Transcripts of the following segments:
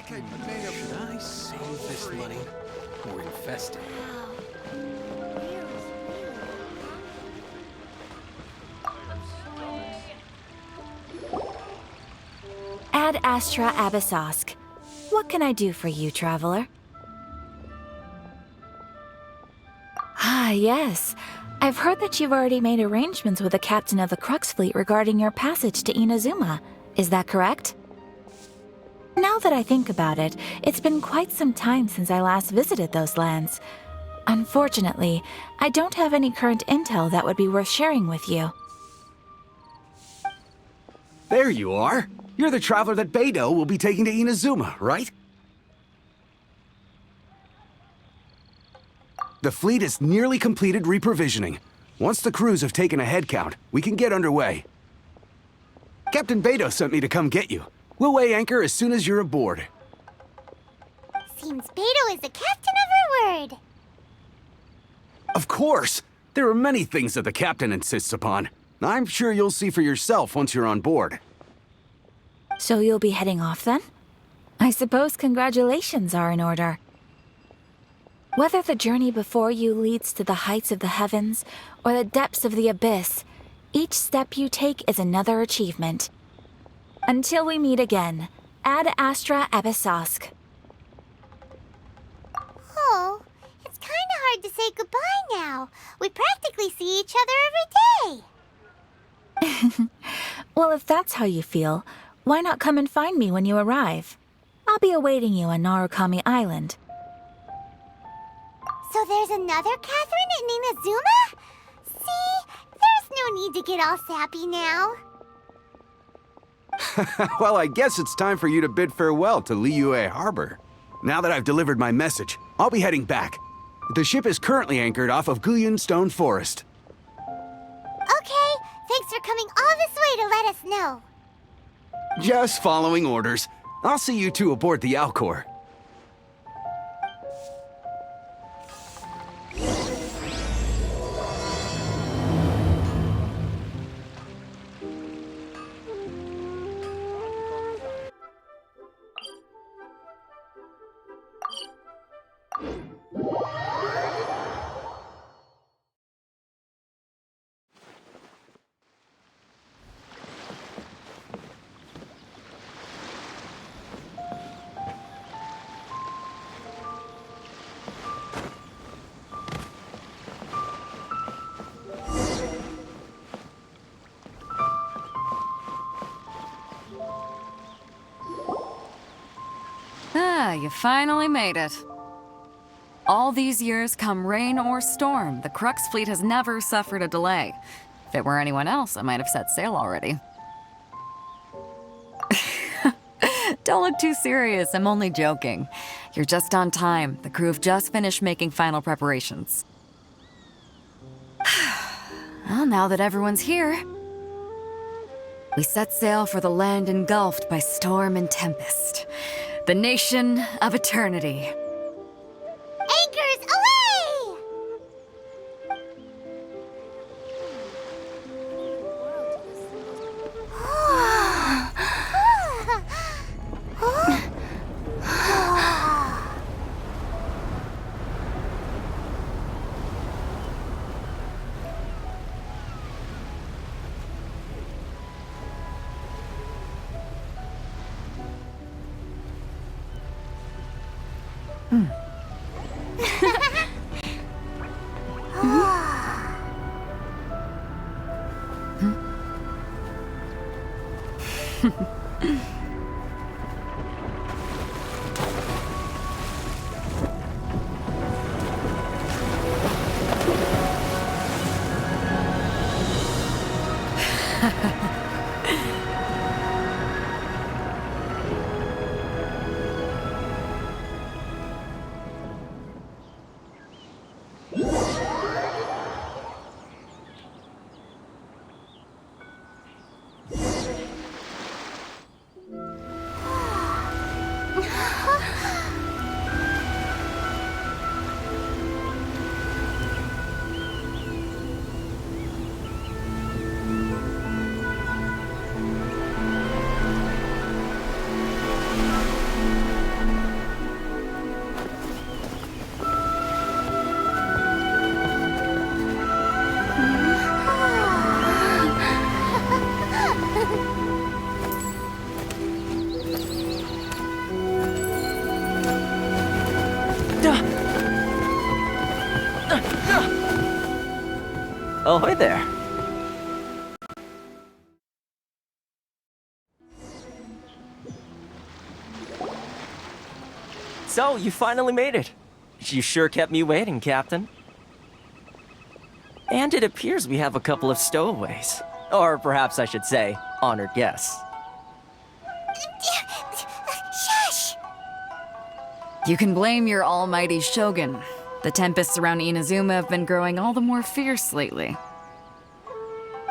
Should I save this money or invest it? Ad Astra Abyssosk. What can I do for you, traveler? Ah, yes. I've heard that you've already made arrangements with the captain of the Crux fleet regarding your passage to Inazuma. Is that correct? Now that I think about it, it's been quite some time since I last visited those lands. Unfortunately, I don't have any current intel that would be worth sharing with you. There you are. You're the traveler that Beidou will be taking to Inazuma, right? The fleet has nearly completed reprovisioning. Once the crews have taken a head count, we can get underway. Captain Beidou sent me to come get you. We'll weigh anchor as soon as you're aboard. Seems Beidou is the captain of her word. Of course! There are many things that the captain insists upon. I'm sure you'll see for yourself once you're on board. So you'll be heading off then? I suppose congratulations are in order. Whether the journey before you leads to the heights of the heavens or the depths of the abyss, each step you take is another achievement. Until we meet again, Ad Astra Abyssosk. Oh, it's kind of hard to say goodbye now. We practically see each other every day. Well, if that's how you feel, why not come and find me when you arrive? I'll be awaiting you on Narukami Island. So there's another Catherine in Inazuma? See, there's no need to get all sappy now. Well, I guess it's time for you to bid farewell to Liyue Harbor. Now that I've delivered my message, I'll be heading back. The ship is currently anchored off of Guyun Stone Forest. Okay, thanks for coming all this way to let us know. Just following orders. I'll see you two aboard the Alcor. Ah, you finally made it. All these years, come rain or storm, the Crux fleet has never suffered a delay. If it were anyone else, I might have set sail already. Don't look too serious, I'm only joking. You're just on time. The crew have just finished making final preparations. Well, now that everyone's here, we set sail for the land engulfed by storm and tempest. The nation of eternity. Anchors away! Ahoy there. So, you finally made it. You sure kept me waiting, Captain. And it appears we have a couple of stowaways. Or perhaps I should say, honored guests. Shush! You can blame your almighty Shogun. The tempests around Inazuma have been growing all the more fierce lately.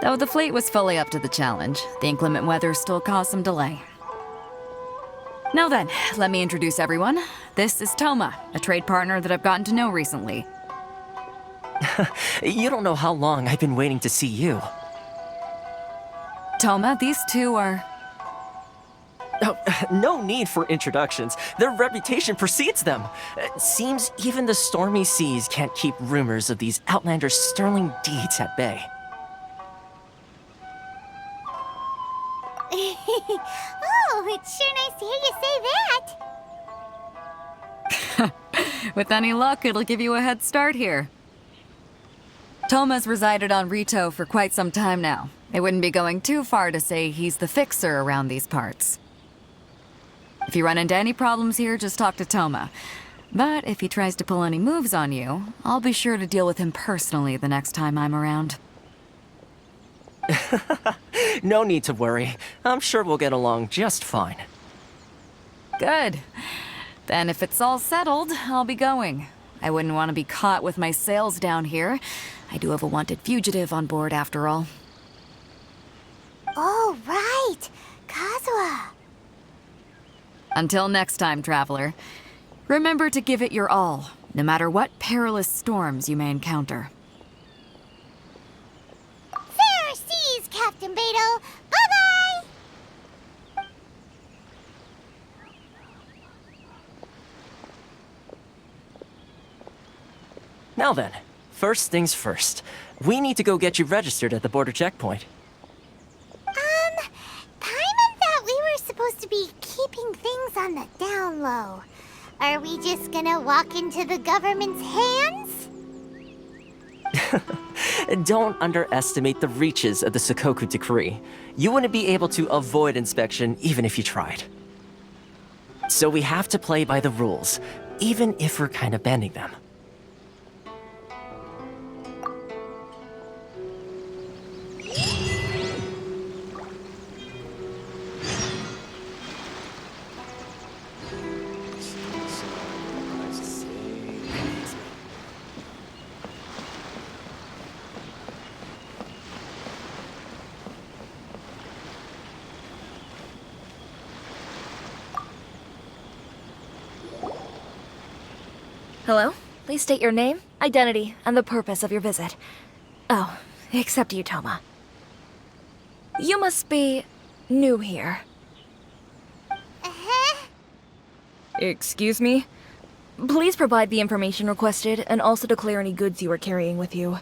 Though the fleet was fully up to the challenge, the inclement weather still caused some delay. Now then, let me introduce everyone. This is Toma, a trade partner that I've gotten to know recently. You don't know how long I've been waiting to see you. Toma, these two are... Oh, no need for introductions. Their reputation precedes them. Seems even the stormy seas can't keep rumors of these Outlanders' sterling deeds at bay. Oh, it's sure nice to hear you say that. With any luck, it'll give you a head start here. Toma's resided on Rito for quite some time now. It wouldn't be going too far to say he's the fixer around these parts. If you run into any problems here, just talk to Toma. But if he tries to pull any moves on you, I'll be sure to deal with him personally the next time I'm around. No need to worry. I'm sure we'll get along just fine. Good. Then if it's all settled, I'll be going. I wouldn't want to be caught with my sails down here. I do have a wanted fugitive on board after all. Oh, right. Kazuha. Until next time, traveler. Remember to give it your all, no matter what perilous storms you may encounter. Fair seas, Captain Beto. Bye-bye! Now then, first things first. We need to go get you registered at the border checkpoint. Paimon thought we were supposed to be keeping things on the down low. Are we just gonna walk into the government's hands? Don't underestimate the reaches of the Sakoku Decree. You wouldn't be able to avoid inspection even if you tried. So we have to play by the rules, even if we're kind of bending them. Hello? Please state your name, identity, and the purpose of your visit. Oh, except you, Toma. You must be new here. Uh-huh. Excuse me? Please provide the information requested and also declare any goods you are carrying with you.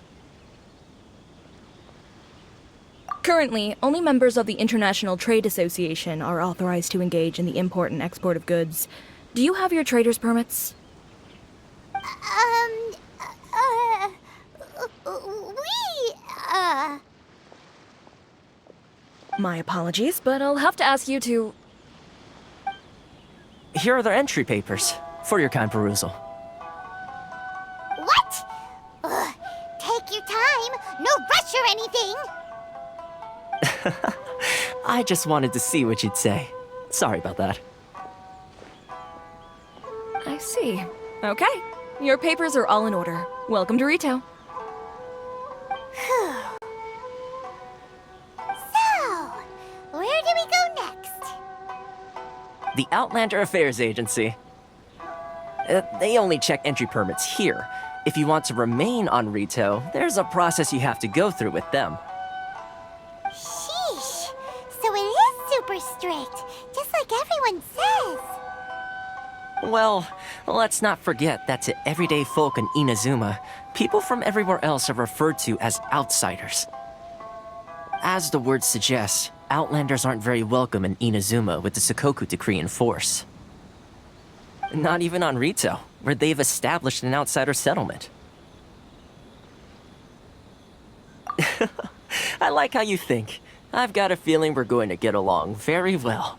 Currently, only members of the International Trade Association are authorized to engage in the import and export of goods. Do you have your trader's permits? My apologies, but I'll have to ask you to... Here are their entry papers, for your kind perusal. What? Ugh, take your time. No rush or anything. I just wanted to see what you'd say. Sorry about that. I see. Okay. Your papers are all in order. Welcome to Rito. So, where do we go next? The Outlander Affairs Agency. They only check entry permits here. If you want to remain on Rito, there's a process you have to go through with them. Sheesh. So it is super strict, just like everyone says. Well, let's not forget that to everyday folk in Inazuma, people from everywhere else are referred to as outsiders. As the word suggests, Outlanders aren't very welcome in Inazuma with the Sakoku Decree in force. Not even on Rito, where they've established an outsider settlement. I like how you think. I've got a feeling we're going to get along very well.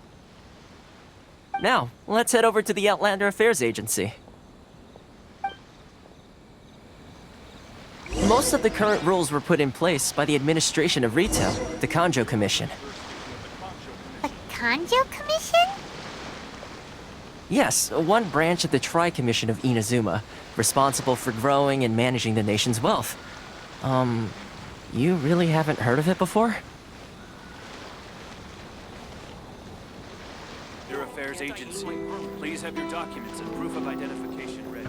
Now, let's head over to the Outlander Affairs Agency. Most of the current rules were put in place by the administration of Rito, the Kanjo Commission. The Kanjo Commission? Yes, one branch of the Tri-Commission of Inazuma, responsible for growing and managing the nation's wealth. You really haven't heard of it before? Your affairs agency. Please have your documents and proof of identification ready.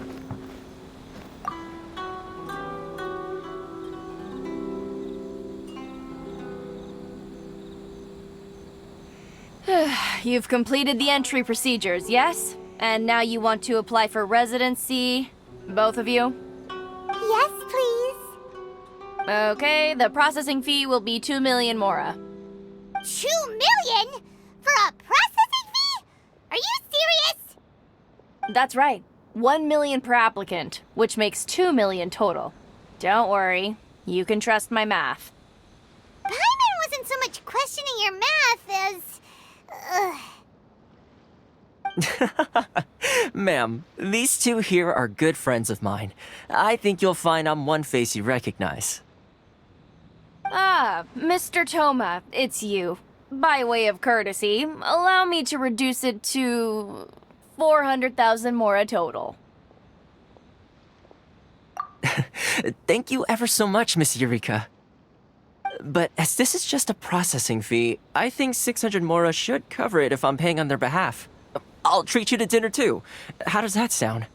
You've completed the entry procedures, yes? And now you want to apply for residency? Both of you? Yes, please. Okay, the processing fee will be 2 million mora. 2 million? For a processing fee? Are you serious? That's right. 1 million per applicant, which makes 2 million total. Don't worry, you can trust my math. Paimon wasn't so much questioning your math as... Ma'am, these two here are good friends of mine. I think you'll find I'm one face you recognize. Ah, Mr. Toma, it's you. By way of courtesy, allow me to reduce it to 400,000 mora total. Thank you ever so much, Miss Eureka. But as this is just a processing fee, I think 600 mora should cover it if I'm paying on their behalf. I'll treat you to dinner too. How does that sound?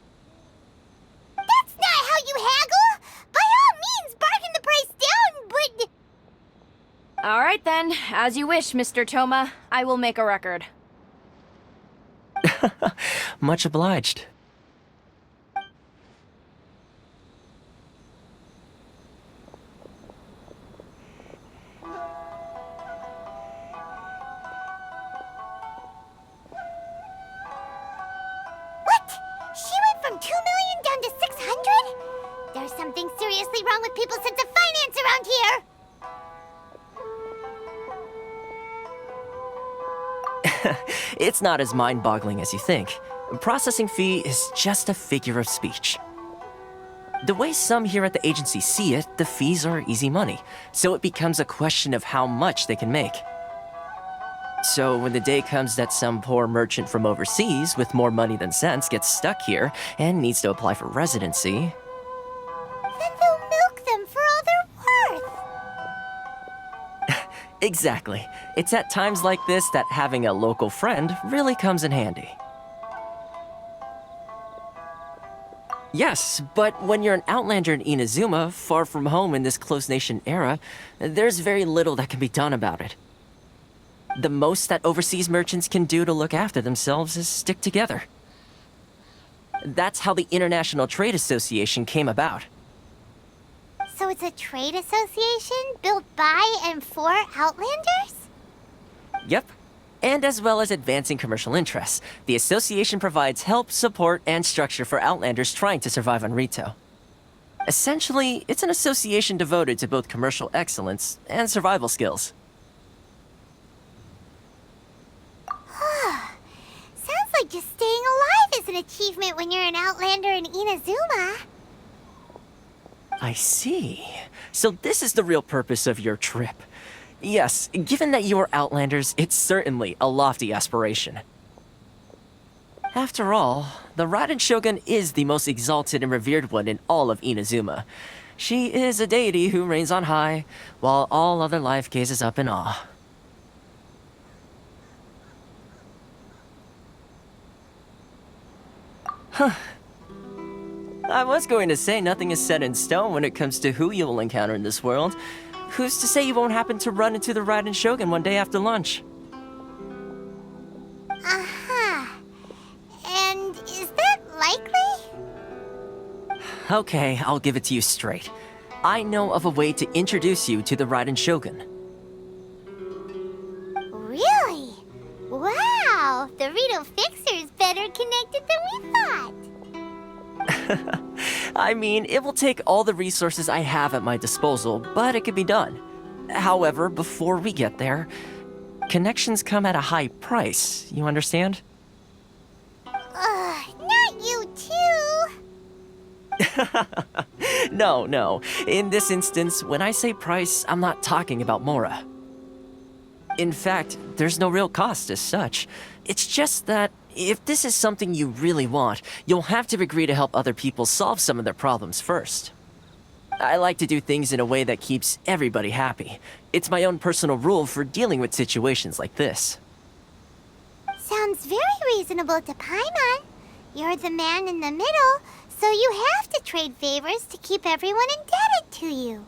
That's not how you haggle! By all means, bargain the price down, but... All right then, as you wish, Mr. Toma. I will make a record. Much obliged. What? She went from 2 million down to 600? There's something seriously wrong with people's sense of finance around here! It's not as mind-boggling as you think. Processing fee is just a figure of speech. The way some here at the agency see it, the fees are easy money, so it becomes a question of how much they can make. So when the day comes that some poor merchant from overseas with more money than sense gets stuck here and needs to apply for residency, Then they'll milk them for all they're worth! exactly. It's at times like this that having a local friend really comes in handy. Yes, but when you're an outlander in Inazuma, far from home in this closed nation era, there's very little that can be done about it. The most that overseas merchants can do to look after themselves is stick together. That's how the International Trade Association came about. So it's a trade association built by and for Outlanders? Yep. And as well as advancing commercial interests, the association provides help, support, and structure for Outlanders trying to survive on Rito. Essentially, it's an association devoted to both commercial excellence and survival skills. Sounds like just staying alive is an achievement when you're an Outlander in Inazuma. I see. So this is the real purpose of your trip. Yes, given that you are Outlanders, it's certainly a lofty aspiration. After all, the Raiden Shogun is the most exalted and revered one in all of Inazuma. She is a deity who reigns on high, while all other life gazes up in awe. I was going to say nothing is set in stone when it comes to who you will encounter in this world. Who's to say you won't happen to run into the Raiden Shogun one day after lunch? Uh-huh. And is that likely? Okay, I'll give it to you straight. I know of a way to introduce you to the Raiden Shogun. Really? Wow! The Rito Fixer's better connected than we thought! I mean, it will take all the resources I have at my disposal, but it can be done. However, before we get there, connections come at a high price, you understand? Not you too. No. In this instance, when I say price, I'm not talking about Mora. In fact, there's no real cost as such. It's just that if this is something you really want, you'll have to agree to help other people solve some of their problems first. I like to do things in a way that keeps everybody happy. It's my own personal rule for dealing with situations like this. Sounds very reasonable to Paimon. You're the man in the middle, so you have to trade favors to keep everyone indebted to you.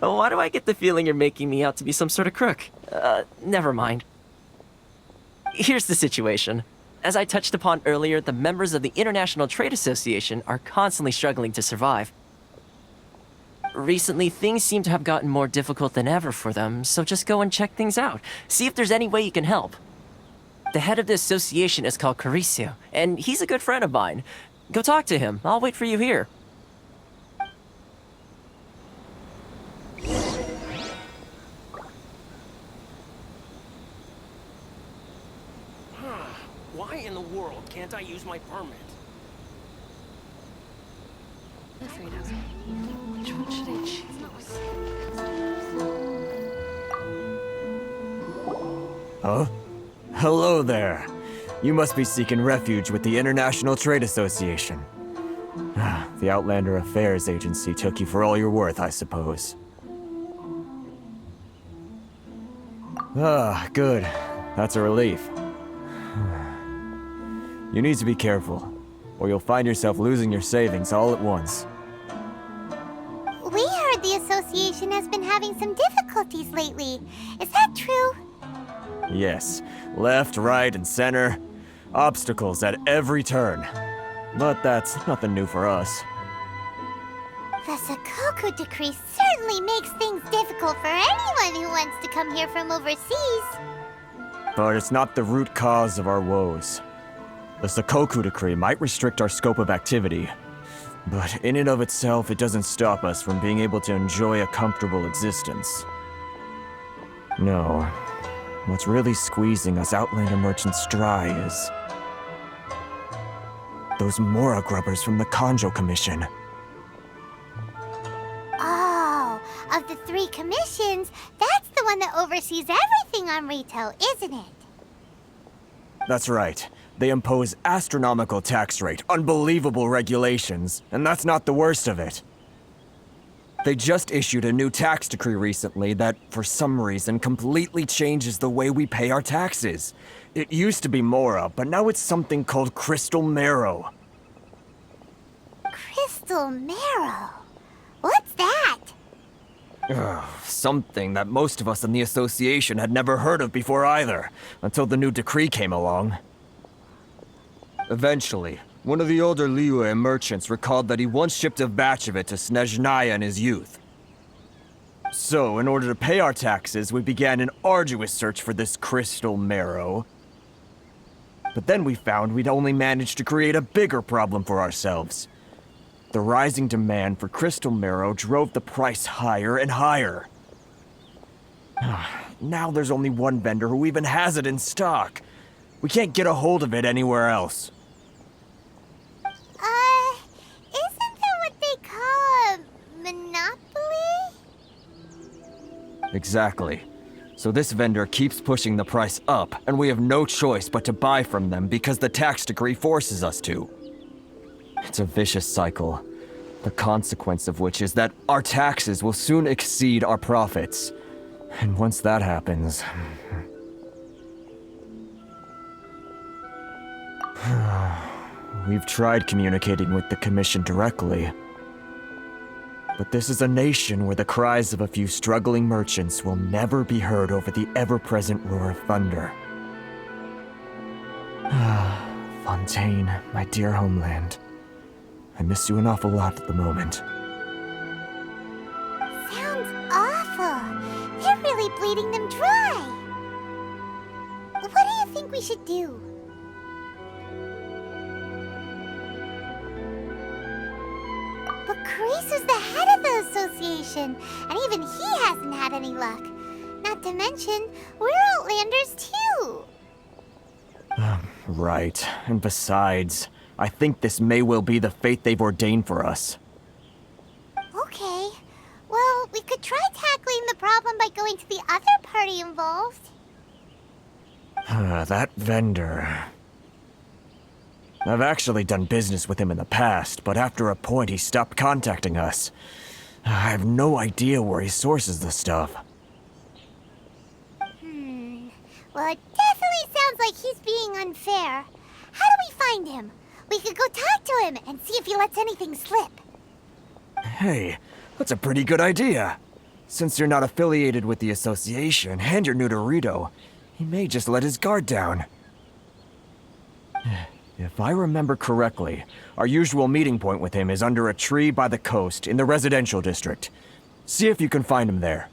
Why do I get the feeling you're making me out to be some sort of crook? Never mind. Here's the situation. As I touched upon earlier, the members of the International Trade Association are constantly struggling to survive. Recently, things seem to have gotten more difficult than ever for them, so just go and check things out. See if there's any way you can help. The head of the association is called Caricio, and he's a good friend of mine. Go talk to him. I'll wait for you here. Why in the world can't I use my permit? Which one should I choose? Huh? Hello there. You must be seeking refuge with the International Trade Association. The Outlander Affairs Agency took you for all you're worth, I suppose. Good. That's a relief. You need to be careful, or you'll find yourself losing your savings all at once. We heard the association has been having some difficulties lately. Is that true? Yes, left, right, and center. Obstacles at every turn. But that's nothing new for us. The Sakoku decree certainly makes things difficult for anyone who wants to come here from overseas. But it's not the root cause of our woes. The Sakoku decree might restrict our scope of activity, but in and of itself, it doesn't stop us from being able to enjoy a comfortable existence. No, what's really squeezing us Outlander merchants dry is those Mora grubbers from the Kanjo Commission. Oh, of the 3 commissions, that's the one that oversees everything on Rito, isn't it? That's right. They impose astronomical tax rate, unbelievable regulations, and that's not the worst of it. They just issued a new tax decree recently that, for some reason, completely changes the way we pay our taxes. It used to be Mora, but now it's something called Crystal Marrow. Crystal Marrow? What's that? Something that most of us in the association had never heard of before either, until the new decree came along. Eventually, one of the older Liyue merchants recalled that he once shipped a batch of it to Snezhnaya in his youth. So, in order to pay our taxes, we began an arduous search for this Crystal Marrow. But then we found we'd only managed to create a bigger problem for ourselves. The rising demand for Crystal Marrow drove the price higher and higher. Now there's only one vendor who even has it in stock. We can't get a hold of it anywhere else. Isn't that what they call a monopoly? Exactly. So this vendor keeps pushing the price up, and we have no choice but to buy from them because the tax decree forces us to. It's a vicious cycle, the consequence of which is that our taxes will soon exceed our profits. And once that happens... We've tried communicating with the Commission directly. But this is a nation where the cries of a few struggling merchants will never be heard over the ever-present roar of thunder. Fontaine, my dear homeland. I miss you an awful lot at the moment. Sounds awful. They're really bleeding them dry. What do you think we should do? Carice is the head of the association, and even he hasn't had any luck. Not to mention, we're Outlanders too. Right. And besides, I think this may well be the fate they've ordained for us. Okay. Well, we could try tackling the problem by going to the other party involved. That vendor. I've actually done business with him in the past, but after a point he stopped contacting us. I have no idea where he sources the stuff. Well, it definitely sounds like he's being unfair. How do we find him? We could go talk to him and see if he lets anything slip. Hey, that's a pretty good idea. Since you're not affiliated with the association and you're new to Rito, he may just let his guard down. If I remember correctly, our usual meeting point with him is under a tree by the coast in the residential district. See if you can find him there.